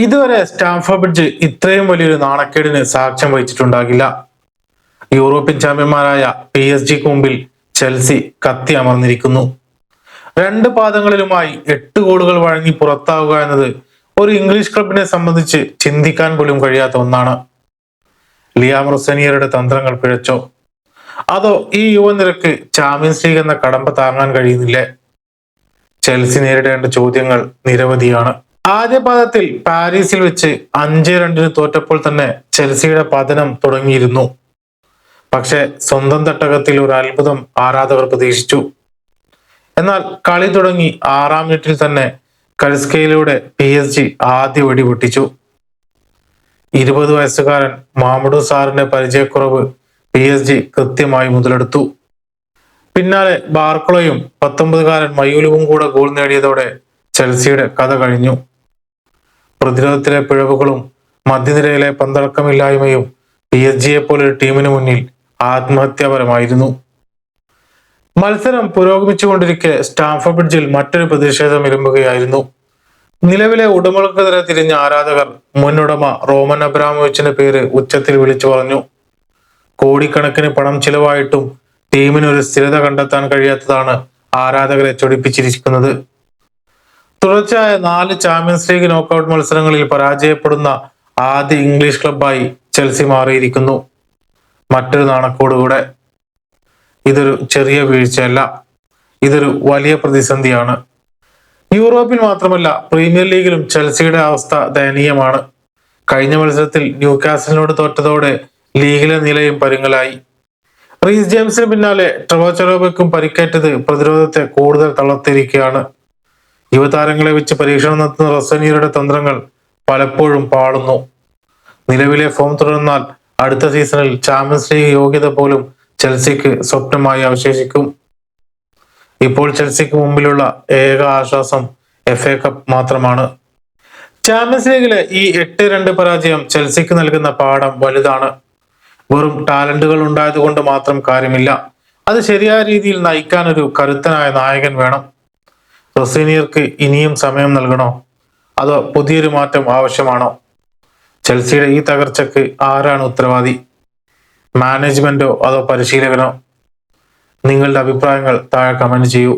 ഇതുവരെ Stamford bridge ഇത്രയും വലിയൊരു നാണക്കേടിന് സാക്ഷ്യം വഹിച്ചിട്ടുണ്ടാകില്ല. യൂറോപ്യൻ ചാമ്പ്യന്മാരായ PSG മുമ്പിൽ ചെൽസി കത്തി അമർന്നിരിക്കുന്നു. രണ്ട് പാദങ്ങളിലുമായി 8 ഗോളുകൾ വഴങ്ങി പുറത്താവുക എന്നത് ഒരു ഇംഗ്ലീഷ് ക്ലബിനെ സംബന്ധിച്ച് ചിന്തിക്കാൻ പോലും കഴിയാത്ത ഒന്നാണ്. ലിയാം റൊസനിയറുടെ തന്ത്രങ്ങൾ പിഴച്ചോ, അതോ ഈ യുവനിരക്ക് ചാമ്പ്യൻസ് ലീഗ് എന്ന കടമ്പ താങ്ങാൻ കഴിയുന്നില്ലേ? ചെൽസി നേരിടേണ്ട ചോദ്യങ്ങൾ നിരവധിയാണ്. ആദ്യ പാദത്തിൽ പാരീസിൽ വെച്ച് 5-2 തോറ്റപ്പോൾ തന്നെ ചെൽസിയുടെ പതനം തുടങ്ങിയിരുന്നു. പക്ഷെ സ്വന്തം തട്ടകത്തിൽ ഒരു അത്ഭുതം ആരാധകർ പ്രതീക്ഷിച്ചു. എന്നാൽ കളി തുടങ്ങി 6-ാം മിനിറ്റിൽ തന്നെ കൽസ്കയിലൂടെ PSG ആദ്യ വെടി പൊട്ടിച്ചു. 20 വയസ്സുകാരൻ മാമഡു സാറിന്റെ പരിചയക്കുറവ് PSG കൃത്യമായി മുതലെടുത്തു. പിന്നാലെ ബാർക്കോളയും 19-കാരൻ മയൂലുവും കൂടെ ഗോൾ നേടിയതോടെ ചെൽസിയുടെ കഥ കഴിഞ്ഞു. പ്രതിരോധത്തിലെ പിഴവുകളും മധ്യനിരയിലെ പന്തടക്കമില്ലായ്മയും PSG പോലൊരു ടീമിന് മുന്നിൽ ആത്മഹത്യാപരമായിരുന്നു. മത്സരം പുരോഗമിച്ചുകൊണ്ടിരിക്കെ സ്റ്റാംഫോർഡ് ബ്രിഡ്ജിൽ മറ്റൊരു പ്രതിഷേധം ഇരുമ്പുകയായിരുന്നു. നിലവിലെ ഉടമകൾക്കെതിരെ തിരിഞ്ഞ ആരാധകർ മുൻ ഉടമ റോമൻ അബ്രാമോവിച്ചിന്റെ പേര് ഉച്ചത്തിൽ വിളിച്ചു പറഞ്ഞു. കോടിക്കണക്കിന് പണം ചിലവായിട്ടും ടീമിന് ഒരു സ്ഥിരത കണ്ടെത്താൻ കഴിയാത്തതാണ് ആരാധകരെ ചൊടിപ്പിച്ചിരിക്കുന്നത്. തുടർച്ചയായ 4 ചാമ്പ്യൻസ് ലീഗ് നോക്കൌട്ട് മത്സരങ്ങളിൽ പരാജയപ്പെടുന്ന ആദ്യ ഇംഗ്ലീഷ് ക്ലബായി ചെൽസി മാറിയിരിക്കുന്നു. മറ്റൊരു നാണക്കേടുകൂടെ. ഇതൊരു ചെറിയ വീഴ്ചയല്ല, ഇതൊരു വലിയ പ്രതിസന്ധിയാണ്. യൂറോപ്പിൽ മാത്രമല്ല, പ്രീമിയർ ലീഗിലും ചെൽസിയുടെ അവസ്ഥ ദയനീയമാണ്. കഴിഞ്ഞ മത്സരത്തിൽ ന്യൂകാസലിനോട് തോറ്റതോടെ ലീഗിലെ നിലയും പരുങ്ങലായി. റീസ് ജെയിംസിന് പിന്നാലെ ട്രെവർ ചലോബയ്ക്കും പരിക്കേറ്റത് പ്രതിരോധത്തെ കൂടുതൽ തളർത്തിയിരിക്കുകയാണ്. യുവതാരങ്ങളെ വെച്ച് പരീക്ഷണം നടത്തുന്ന റൊസനിയറുടെ തന്ത്രങ്ങൾ പലപ്പോഴും പാളുന്നു. നിലവിലെ ഫോം തുടർന്നാൽ അടുത്ത സീസണിൽ ചാമ്പ്യൻസ് ലീഗ് യോഗ്യത പോലും ചെൽസിക്ക് സ്വപ്നമായി അവശേഷിക്കും. ഇപ്പോൾ ചെൽസിക്ക് മുമ്പിലുള്ള ഏക ആശ്വാസം FA കപ്പ് മാത്രമാണ്. ചാമ്പ്യൻസ് ലീഗിലെ ഈ 8-2 പരാജയം ചെൽസിക്ക് നൽകുന്ന പാഠം വലുതാണ്. വെറും ടാലന്റുകൾ ഉണ്ടായതുകൊണ്ട് മാത്രം കാര്യമില്ല, അത് ശരിയായ രീതിയിൽ നയിക്കാൻ ഒരു കരുത്തനായ നായകൻ വേണം. റൊസീനിയർക്ക് ഇനിയും സമയം നൽകണോ, അതോ പുതിയൊരു മാറ്റം ആവശ്യമാണോ? ചെൽസിയുടെ ഈ തകർച്ചയ്ക്ക് ആരാണ് ഉത്തരവാദി? മാനേജ്മെന്റോ അതോ പരിശീലകനോ? നിങ്ങളുടെ അഭിപ്രായങ്ങൾ താഴെ കമന്റ് ചെയ്യൂ.